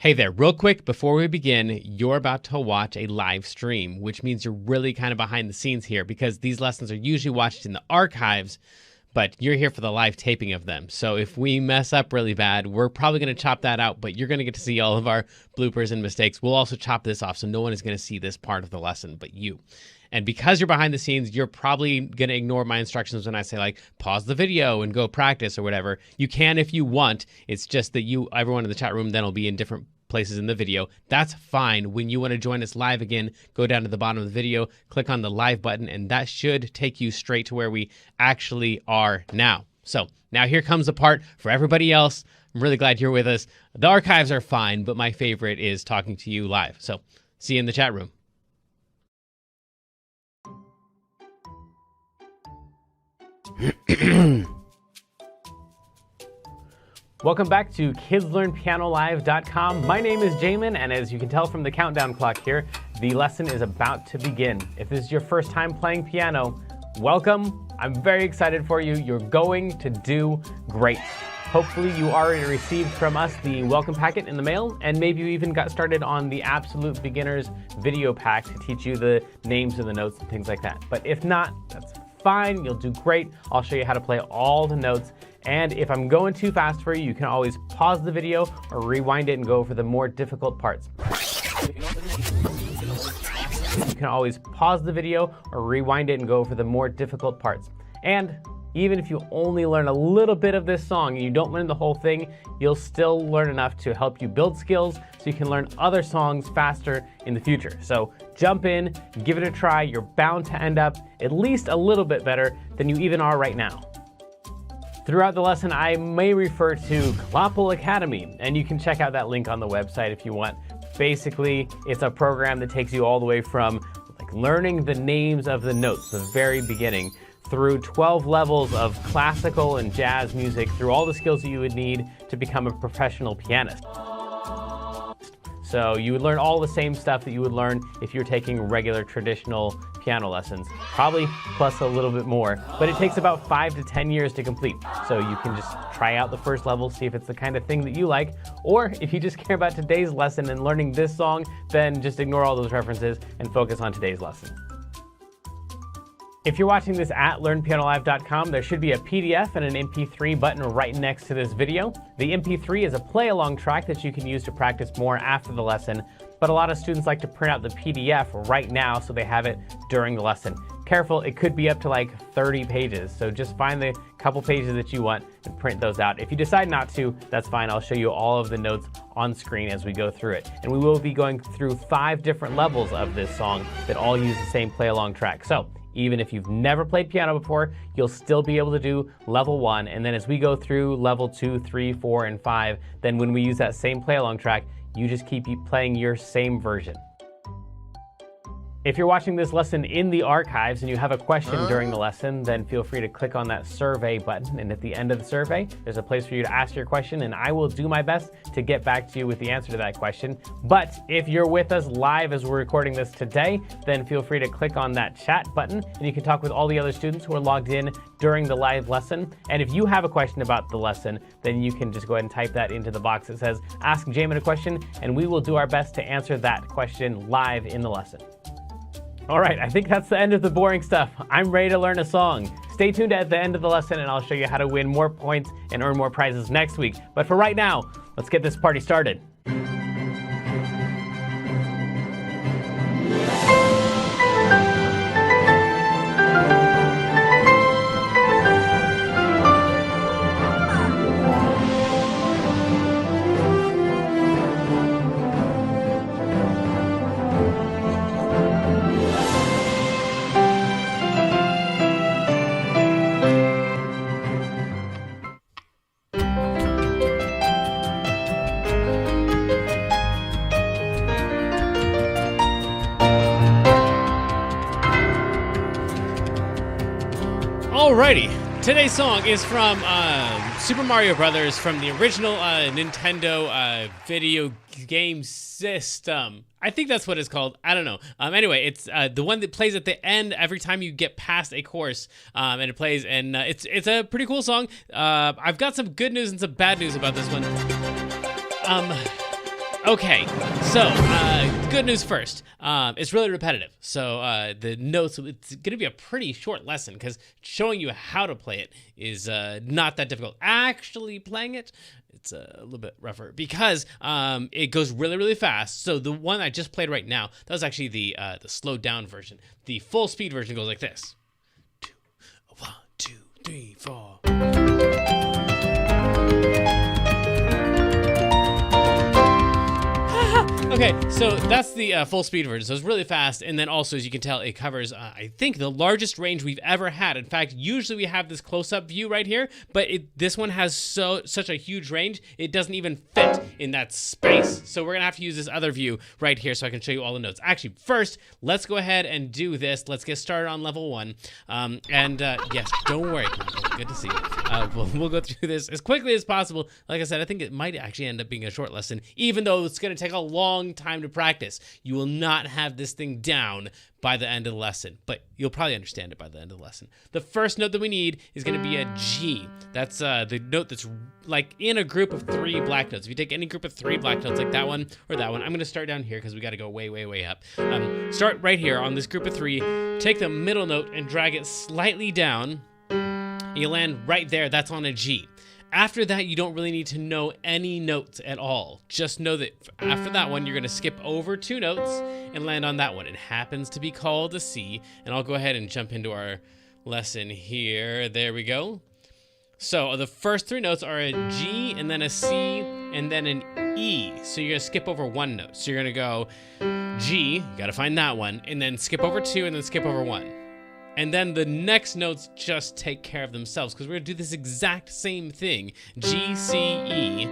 Hey there, real quick before we begin, you're about to watch a live stream, which means you're really kind of behind the scenes here because these lessons are usually watched in the archives, but you're here for the live taping of them. So if we mess up really bad, we're probably going to chop that out, but you're going to get to see all of our bloopers and mistakes. We'll also chop this off so no one is going to see this part of the lesson but you. And because you're behind the scenes, you're probably going to ignore my instructions when I say, like, pause the video and go practice or whatever. You can if you want. It's just that everyone in the chat room then will be in different places in the video. That's fine. When you want to join us live again, go down to the bottom of the video, click on the live button, and that should take you straight to where we actually are now. So now here comes the part for everybody else. I'm really glad you're with us. The archives are fine, but my favorite is talking to you live. So see you in the chat room. Welcome back to KidsLearnPianoLive.com. My name is Jamin, and as you can tell from the countdown clock here, the lesson is about to begin. If this is your first time playing piano, welcome. I'm very excited for you. You're going to do great. Hopefully you already received from us the welcome packet in the mail, and maybe you even got started on the Absolute Beginners video pack to teach you the names of the notes and things like that. But if not, that's fine. You'll do great. I'll show you how to play all the notes. And if I'm going too fast for you, you can always pause the video or rewind it and go over the more difficult parts. You can always pause the video or rewind it and go over the more difficult parts. And even if you only learn a little bit of this song and you don't learn the whole thing, you'll still learn enough to help you build skills so you can learn other songs faster in the future. So jump in, give it a try. You're bound to end up at least a little bit better than you even are right now. Throughout the lesson, I may refer to Clopple Academy, and you can check out that link on the website if you want. Basically, it's a program that takes you all the way from learning the names of the notes, the very beginning, through 12 levels of classical and jazz music, through all the skills that you would need to become a professional pianist. So you would learn all the same stuff that you would learn if you're taking regular traditional piano lessons, probably plus a little bit more, but it takes about 5 to 10 years to complete. So you can just try out the first level, see if it's the kind of thing that you like, or if you just care about today's lesson and learning this song, then just ignore all those references and focus on today's lesson. If you're watching this at LearnPianoLive.com, there should be a PDF and an MP3 button right next to this video. The MP3 is a play-along track that you can use to practice more after the lesson, but a lot of students like to print out the PDF right now so they have it during the lesson. Careful, it could be up to like 30 pages, so just find the couple pages that you want and print those out. If you decide not to, that's fine. I'll show you all of the notes on screen as we go through it. And we will be going through 5 different levels of this song that all use the same play-along track. So even if you've never played piano before, you'll still be able to do level 1. And then as we go through level 2, 3, 4, and 5, then when we use that same play-along track, you just keep playing your same version. If you're watching this lesson in the archives and you have a question during the lesson, then feel free to click on that survey button. And at the end of the survey, there's a place for you to ask your question, and I will do my best to get back to you with the answer to that question. But if you're with us live as we're recording this today, then feel free to click on that chat button, and you can talk with all the other students who are logged in during the live lesson. And if you have a question about the lesson, then you can just go ahead and type that into the box that says, Ask Jamin a Question, and we will do our best to answer that question live in the lesson. All right, I think that's the end of the boring stuff. I'm ready to learn a song. Stay tuned at the end of the lesson and I'll show you how to win more points and earn more prizes next week. But for right now, let's get this party started. Alrighty, today's song is from Super Mario Brothers from the original Nintendo video game system. I think that's what it's called. I don't know. Anyway, it's the one that plays at the end every time you get past a course, and it plays, and it's a pretty cool song. I've got some good news and some bad news about this one. Okay, so good news first. It's really repetitive. So the notes, it's going to be a pretty short lesson because showing you how to play it is not that difficult. Actually playing it, it's a little bit rougher because it goes really, really fast. So the one I just played right now, that was actually the slowed down version. The full speed version goes like this. 2, 1, 2, 3, 4. Okay, so that's the full speed version, so it's really fast, and then also, as you can tell, it covers, I think, the largest range we've ever had. In fact, usually we have this close-up view right here, but this one has such a huge range, it doesn't even fit in that space. So we're going to have to use this other view right here so I can show you all the notes. Actually, first, let's go ahead and do this. Let's get started on level 1. Yes, don't worry, good to see you. We'll go through this as quickly as possible. Like I said, I think it might actually end up being a short lesson, even though it's going to take a long time to practice. You will not have this thing down by the end of the lesson, but you'll probably understand it by the end of the lesson. The first note that we need is going to be a G. That's the note that's like in a group of 3 black notes. If you take any group of 3 black notes like that one or that one, I'm going to start down here because we got to go way, way, way up. Start right here on this group of 3, take the middle note and drag it slightly down. You land right there, that's on a G. After that, you don't really need to know any notes at all. Just know that after that one, you're going to skip over 2 notes and land on that one. It happens to be called a C, and I'll go ahead and jump into our lesson here. There we go. So the first 3 notes are a G, and then a C, and then an E. So you're going to skip over 1 note. So you're going to go G, you got to find that one, and then skip over 2, and then skip over 1. And then the next notes just take care of themselves because we're going to do this exact same thing. G, C, E.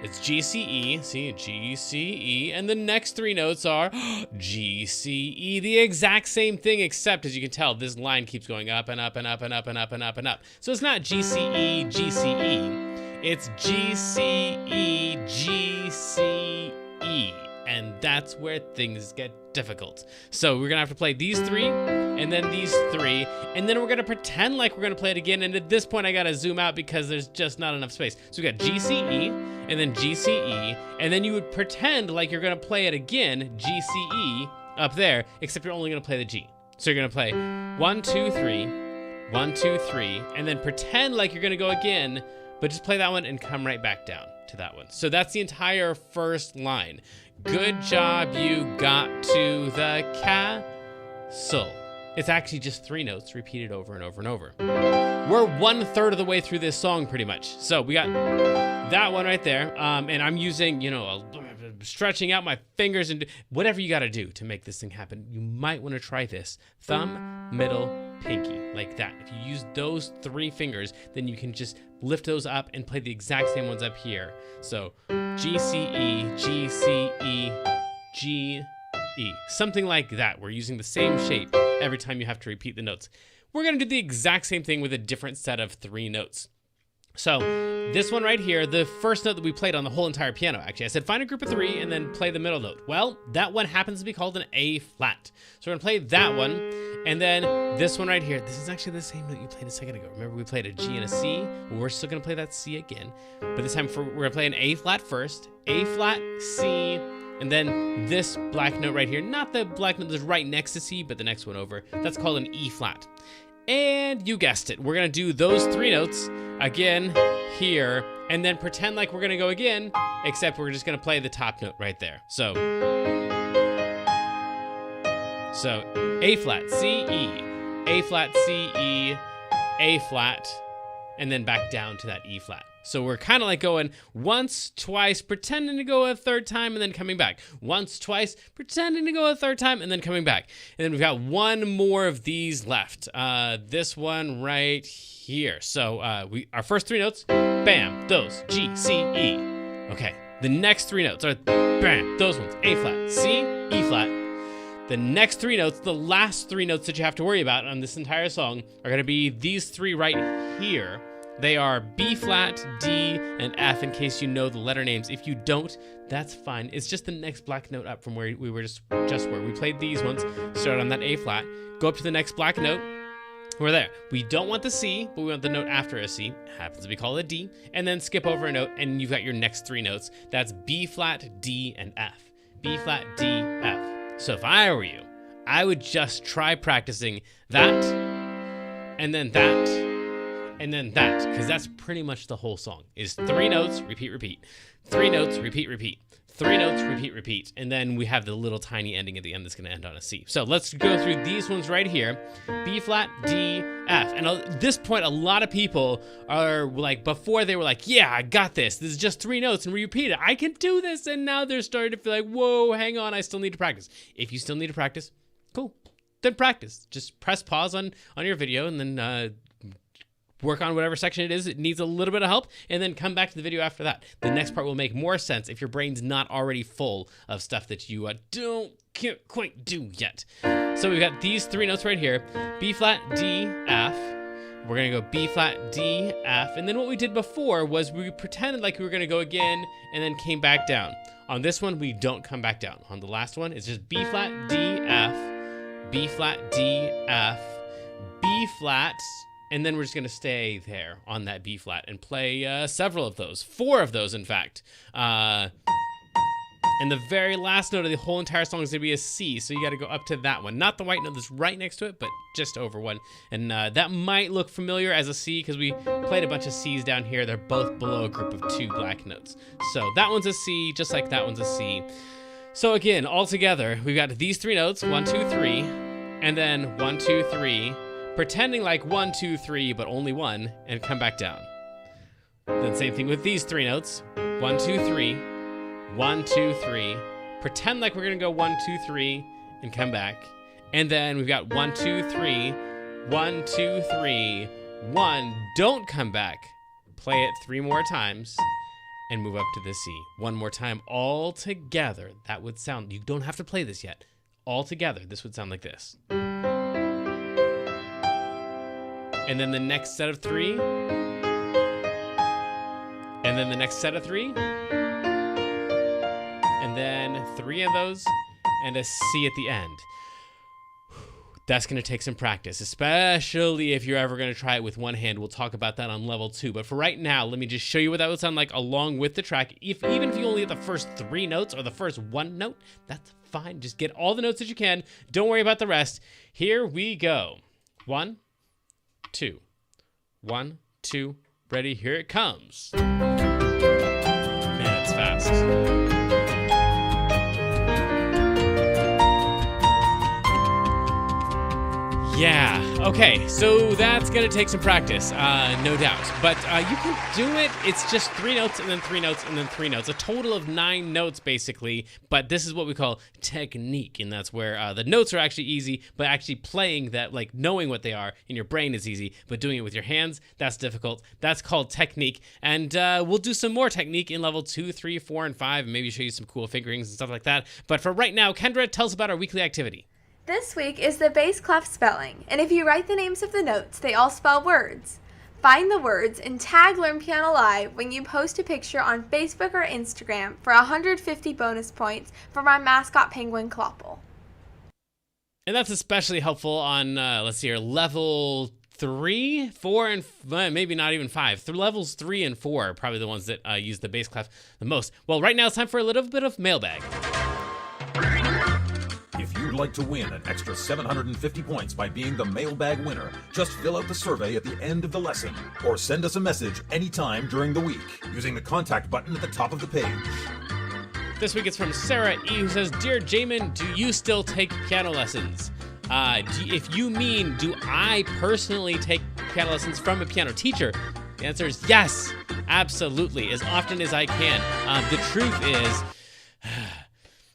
It's G, C, E. See, G, C, E. And the next 3 notes are G, C, E. The exact same thing, except as you can tell, this line keeps going up and up and up and up and up and up and up. So it's not G, C, E, G, C, E. It's G, C, E, G, C, E. And that's where things get difficult. So we're gonna have to play these 3, and then these 3, and then we're gonna pretend like we're gonna play it again, and at this point I gotta zoom out because there's just not enough space. So we got G, C, E, and then G, C, E, and then you would pretend like you're gonna play it again, G, C, E, up there, except you're only gonna play the G. So you're gonna play 1, 2, 3, 1, 2, 3, and then pretend like you're gonna go again, but just play that one and come right back down to that one. So that's the entire first line. Good job, you got to the castle. It's actually just 3 notes repeated over and over and over. We're 1/3 of the way through this song pretty much. So we got that one right there. And I'm using, stretching out my fingers and whatever you got to do to make this thing happen. You might want to try this. Thumb, middle, pinky, like that. If you use those 3 fingers, then you can just lift those up and play the exact same ones up here. So G, C, E, G, C, E, G, E. Something like that. We're using the same shape every time you have to repeat the notes. We're going to do the exact same thing with a different set of 3 notes. So this one right here, the first note that we played on the whole entire piano, actually, I said find a group of 3 and then play the middle note. Well, that one happens to be called an A flat. So we're gonna play that one, and then this one right here, this is actually the same note you played a second ago. Remember we played a G and a C? Well, we're still gonna play that C again, but this time we're gonna play an A flat first, A flat, C, and then this black note right here, not the black note that's right next to C, but the next one over, that's called an E flat. And you guessed it, we're gonna do those 3 notes again here, and then pretend like we're gonna go again, except we're just gonna play the top note right there. So A flat, C, E, A flat, C, E, A flat, and then back down to that E flat. So we're kind of like going once, twice, pretending to go a 3rd time, and then coming back. Once, twice, pretending to go a 3rd time, and then coming back. And then we've got 1 more of these left. This one right here. So our first 3 notes, bam, those, G, C, E. Okay, the next 3 notes are bam, those ones, A flat, C, E flat. The next 3 notes, the last 3 notes that you have to worry about on this entire song are going to be these 3 right here. They are B flat, D, and F in case you know the letter names. If you don't, that's fine. It's just the next black note up from where we were just where we played these ones. Start on that A flat, go up to the next black note, We're there. We don't want the C, but we want the note after a C. Happens to be called a D. And then skip over a note, and you've got your next 3 notes. That's B flat, D, and F. B flat, D, F. So if I were you, I would just try practicing that, and then that, and then that, because that's pretty much the whole song. Is 3 notes, repeat, repeat. 3 notes, repeat, repeat. 3 notes, repeat, repeat. And then we have the little tiny ending at the end that's going to end on a C. So let's go through these ones right here. B flat, D, F. And at this point, a lot of people are like, before they were like, yeah, I got this. This is just 3 notes and we repeat it. I can do this. And now they're starting to feel like, whoa, hang on, I still need to practice. If you still need to practice, cool. Then practice. Just press pause on your video and then work on whatever section it is. It needs a little bit of help, and then come back to the video after that. The next part will make more sense if your brain's not already full of stuff that you can't quite do yet. So we've got these 3 notes right here. B flat, D, F. We're gonna go B flat, D, F. And then what we did before was we pretended like we were gonna go again and then came back down. On this one, we don't come back down. On the last one, it's just B flat, D, F, B flat, D, F, B flat, and then we're just going to stay there on that B flat and play several of those, 4 of those, in fact. And the very last note of the whole entire song is going to be a C, so you got to go up to that one. Not the white note that's right next to it, but just over one. And that might look familiar as a C because we played a bunch of Cs down here. They're both below a group of 2 black notes. So that one's a C, just like that one's a C. So again, all together, we've got these 3 notes, 1, 2, 3, and then 1, 2, 3. Pretending like 1, 2, 3, but only 1, and come back down. Then same thing with these 3 notes. 1, 2, 3, 1, 2, 3. Pretend like we're gonna go 1, 2, 3, and come back. And then we've got 1, 2, 3, 1, 2, 3, 1. Don't come back. Play it 3 more times, and move up to the C. 1 more time all together. That would sound, you don't have to play this yet. All together, this would sound like this. And then the next set of 3. And then the next set of 3. And then 3 of those, and a C at the end. That's going to take some practice, especially if you're ever going to try it with one hand. We'll talk about that on level 2. But for right now, let me just show you what that would sound like along with the track. Even if you only get the first 3 notes or the first 1 note, that's fine. Just get all the notes that you can. Don't worry about the rest. Here we go. 1, 2. 1, 2, ready, here it comes. Man, it's fast. Yeah, okay, so that's gonna take some practice, no doubt. But you can do it. It's just 3 notes and then 3 notes and then 3 notes. A total of 9 notes, basically. But this is what we call technique, and that's where the notes are actually easy, but actually playing that, like knowing what they are in your brain is easy, but doing it with your hands, that's difficult. That's called technique. And we'll do some more technique in level 2, 3, 4, and 5, and maybe show you some cool fingerings and stuff like that. But for right now, Kendra, tell us about our weekly activity. This week is the bass clef spelling, and if you write the names of the notes, they all spell words. Find the words and tag Learn Piano Live when you post a picture on Facebook or Instagram for 150 bonus points for my mascot penguin Kloppel. And that's especially helpful on, let's see here, level 3, 4, and maybe not even 5. Levels 3 and 4 are probably the ones that use the bass clef the most. Well, right now it's time for a little bit of mailbag. If you'd like to win an extra 750 points by being the mailbag winner, just fill out the survey at the end of the lesson or send us a message anytime during the week using the contact button at the top of the page. This week it's from Sarah E, who says, Dear Jamin, do you still take piano lessons? If you mean, do I personally take piano lessons from a piano teacher? The answer is yes, absolutely, as often as I can. The truth is,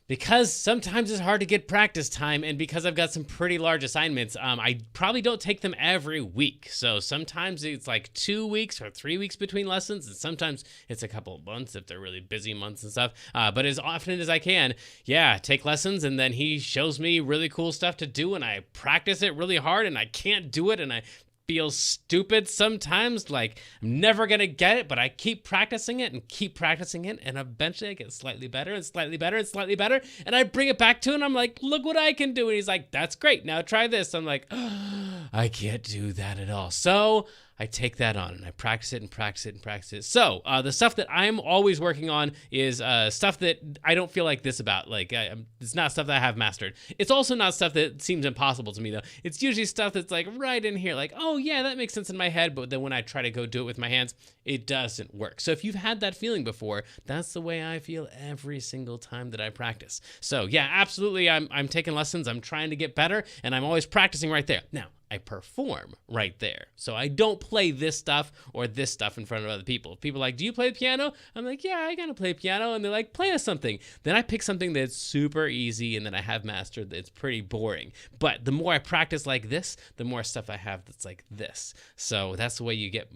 because sometimes it's hard to get practice time, and because I've got some pretty large assignments, I probably don't take them every week. So sometimes it's like 2 weeks or 3 weeks between lessons, and sometimes it's a couple of months if they're really busy months and stuff. But as often as I can, yeah, take lessons, and then he shows me really cool stuff to do, and I practice it really hard, and I can't do it, and I feels stupid sometimes, like I'm never gonna get it, but I keep practicing it, and eventually I get slightly better and slightly better and slightly better, and I bring it back to him, and I'm like, look what I can do, and he's like, that's great, now try this. I'm like, oh, I can't do that at all. So I take that on and I practice it and practice it and practice it. So the stuff that I'm always working on is stuff that I don't feel like this about. Like it's not stuff that I have mastered. It's also not stuff that seems impossible to me though. It's usually stuff that's like right in here, like, oh yeah, that makes sense in my head, but then when I try to go do it with my hands, it doesn't work. So if you've had that feeling before, that's the way I feel every single time that I practice. So yeah, absolutely, I'm taking lessons, I'm trying to get better, and I'm always practicing right there. Now, I perform right there. So I don't play this stuff or this stuff in front of other people. If people are like, do you play the piano? I'm like, yeah, I gotta play piano. And they're like, play us something. Then I pick something that's super easy and that I have mastered that's pretty boring. But the more I practice like this, the more stuff I have that's like this. So that's the way you get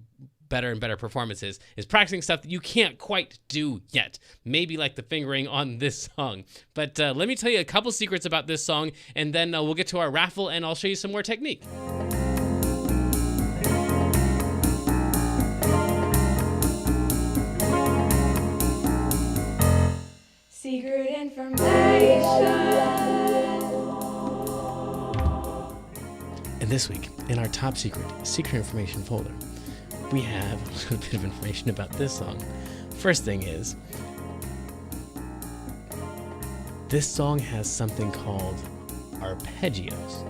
better and better performances, is practicing stuff that you can't quite do yet. Maybe like the fingering on this song. But let me tell you a couple secrets about this song, and then we'll get to our raffle and I'll show you some more technique. Secret information. And this week, in our top secret information folder, we have a little bit of information about this song. First thing is, this song has something called arpeggios.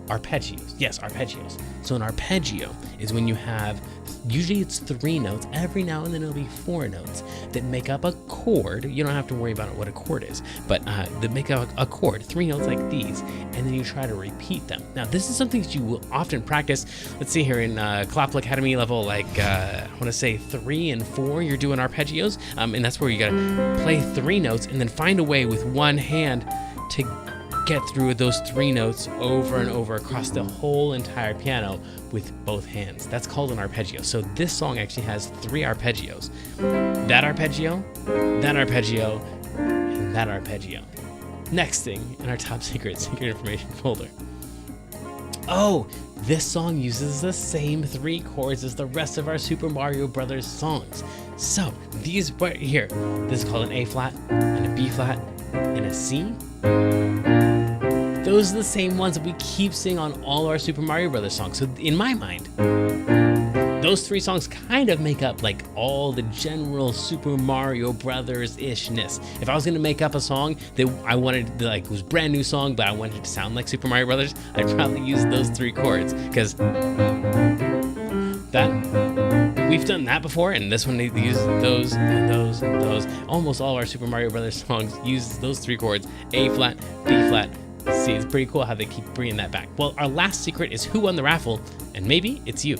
Arpeggios. Yes, arpeggios. So an arpeggio is when you have, usually it's 3 notes, every now and then it'll be 4 notes that make up a chord. You don't have to worry about what a chord is, but that make up a chord, 3 notes like these, and then you try to repeat them. Now, this is something that you will often practice. Let's see here in Clapple Academy level, like I want to say 3 and 4, you're doing arpeggios, and that's where you gotta play 3 notes and then find a way with one hand to get through those 3 notes over and over across the whole entire piano with both hands. That's called an arpeggio. So this song actually has 3 arpeggios. That arpeggio, that arpeggio, and that arpeggio. Next thing in our top secret information folder. Oh, this song uses the same 3 chords as the rest of our Super Mario Brothers songs. So these right here, this is called an A flat and a B flat and a C. Those are the same ones that we keep seeing on all our Super Mario Brothers songs. So in my mind, those 3 songs kind of make up like all the general Super Mario Brothers-ishness. If I was gonna make up a song that I wanted, like it was a brand new song, but I wanted it to sound like Super Mario Brothers, I'd probably use those 3 chords, because that, we've done that before, and this one they use those and those and those. Almost all our Super Mario Brothers songs use those 3 chords, A flat, B flat, C. It's pretty cool how they keep bringing that back. Well, our last secret is who won the raffle, and maybe it's you.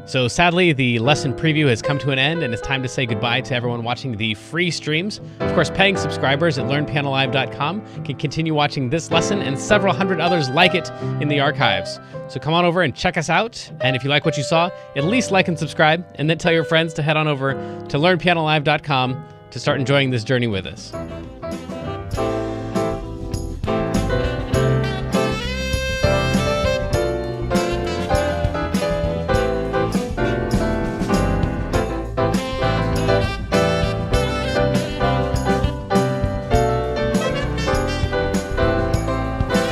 So sadly, the lesson preview has come to an end, and it's time to say goodbye to everyone watching the free streams. Of course, paying subscribers at learnpianolive.com can continue watching this lesson and several hundred others like it in the archives. So come on over and check us out. And if you like what you saw, at least like and subscribe, and then tell your friends to head on over to learnpianolive.com to start enjoying this journey with us.